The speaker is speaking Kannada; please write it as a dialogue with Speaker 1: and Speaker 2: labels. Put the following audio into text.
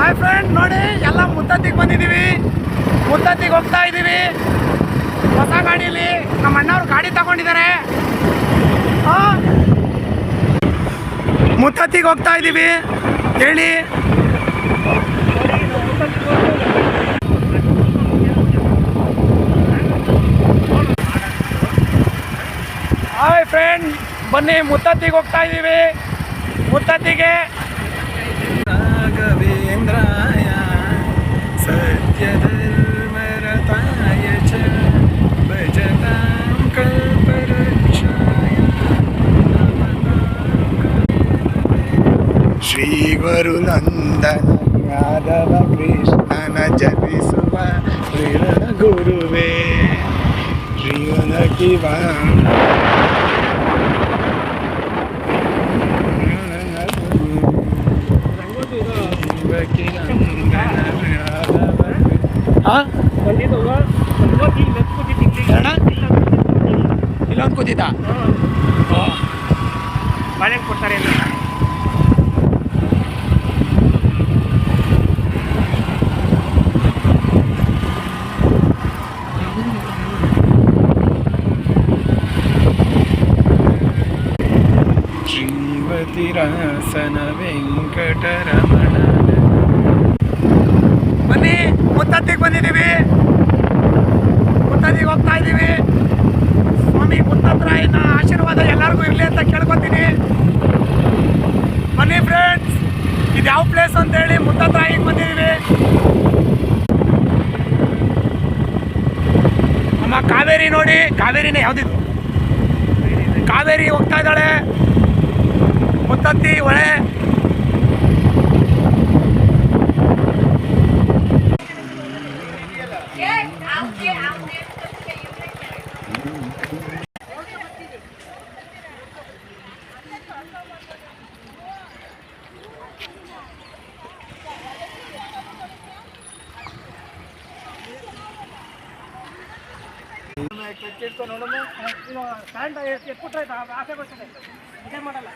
Speaker 1: ಹಾಯ್ ಫ್ರೆಂಡ್, ನೋಡಿ ಎಲ್ಲ ಮುತ್ತತ್ತಿಗೆ ಬಂದಿದ್ದೀವಿ. ಮುತ್ತತ್ತಿಗೆ ಹೋಗ್ತಾ ಇದ್ದೀವಿ ಹೊಸ ಗಾಡೀಲಿ. ನಮ್ಮ ಅಣ್ಣವ್ರು ಗಾಡಿ ತಗೊಂಡಿದ್ದಾರೆ. ಮುತ್ತತ್ತಿಗೆ ಹೋಗ್ತಾ ಇದ್ದೀವಿ ಹೇಳಿ. ಹಾಯ್ ಫ್ರೆಂಡ್, ಬನ್ನಿ ಮುತ್ತತ್ತಿಗೆ ಹೋಗ್ತಾ ಇದ್ದೀವಿ. ಮುತ್ತತ್ತಿಗೆ ರಾಘವೇಂದ್ರಾಯ ಸತ್ಯಧರ್ಮರತಾಯ ಚ ಭಜತಾಂ ಕಲ್ಪವೃಕ್ಷಾಯ ಶ್ರೀ ಗುರುನಂದನ ಯಾದವ ಕೃಷ್ಣನ ಜಪಿಸುವ ಗುರುವೇ ಶ್ರೀವನ ಕಿವ ಇಲ್ಲೊಂದು ಕೂತಿದ್ದ ಬಾಳೆ ಕೊಡ್ತಾರೆ. ಶ್ರೀವತಿರಾಸನ ವೆಂಕಟರಮಣ. ಬನ್ನಿ ಮುತ್ತತ್ತಿಗೆ ಬಂದಿದ್ದೀವಿ. ಮುತ್ತತ್ತಿಗೆ ಹೋಗ್ತಾ ಇದ್ದೀವಿ. ಸ್ವಾಮಿ ಮುತ್ತತ್ತರಾಯನ ಆಶೀರ್ವಾದ ಎಲ್ಲರಿಗೂ ಇರಲಿ ಅಂತ ಕೇಳ್ಕೊತೀನಿ. ಬನ್ನಿ ಫ್ರೆಂಡ್ಸ್, ಇದು ಯಾವ ಪ್ಲೇಸ್ ಅಂತೇಳಿ ಮುತ್ತತ್ತರಾಯಿಗೆ ಬಂದಿದ್ದೀವಿ. ನಮ್ಮ ಕಾವೇರಿ ನೋಡಿ, ಕಾವೇರಿನೇ ಯಾವುದಿದು ಕಾವೇರಿ ಹೋಗ್ತಾ ಇದ್ದಾಳೆ. ಮುತ್ತತ್ತಿ ಹೊಳೆ. ನೋಡಮ್ಮ, ಸ್ಟ್ಯಾಂಡ್ ಎತ್ಬಿಟ್ರೆ ಆಸೆ ಬರ್ತದೆ, ಇದೇ ಮಾಡಲ್ಲ.